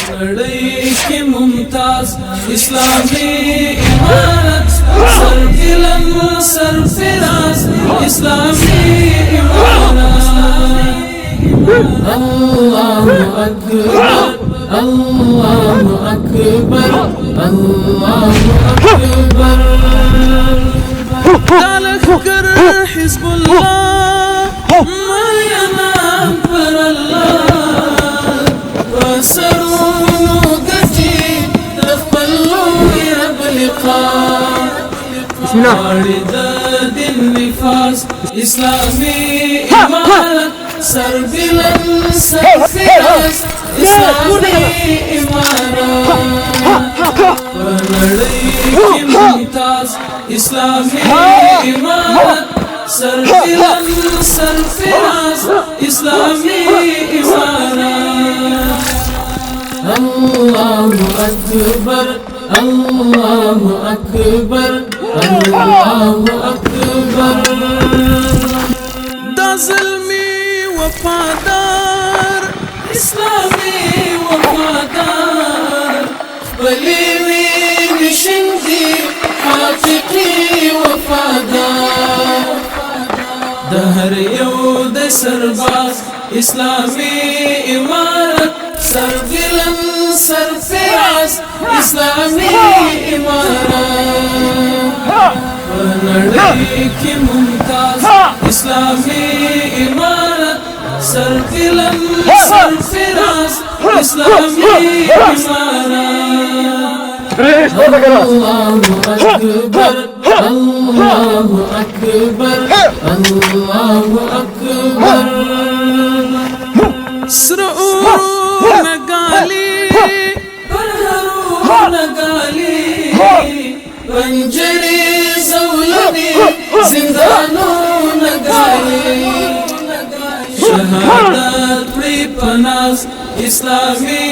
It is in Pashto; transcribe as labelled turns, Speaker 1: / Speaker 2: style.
Speaker 1: نړۍ کې ممتاز اسلامي امارت سرګلن سرفراز اسلامي امارت الله اکبر الله اکبر الله اکبر لخر حزب الله ما ينام پر الله وسرونو گجی تخبلو رب لقاء
Speaker 2: بسم الله
Speaker 1: دین نفاس اسلامی امارت سربلن سرفراز اسلامی امارت ونړۍ کې ممتاز اسلامی امارت سربلن سرفراز اسلامی امارت الله اکبر الله اکبر الله اکبر دا ظلمی وفادار اسلامی وفادار بلیوی نشندی حقیقی وفادار دهر یو د سرباز اسلامی امارت سرګلن سرفراز اسلامی امارت نړۍ کې ممتاز اسلامی امارت سرګلن سرفراز اسلامی امارت الله اکبر الله اکبر الله اکبر سرور نگالی پرهرو نگالی پنجری زولنی زندانو نگالی شهادت پری پناس اسلامی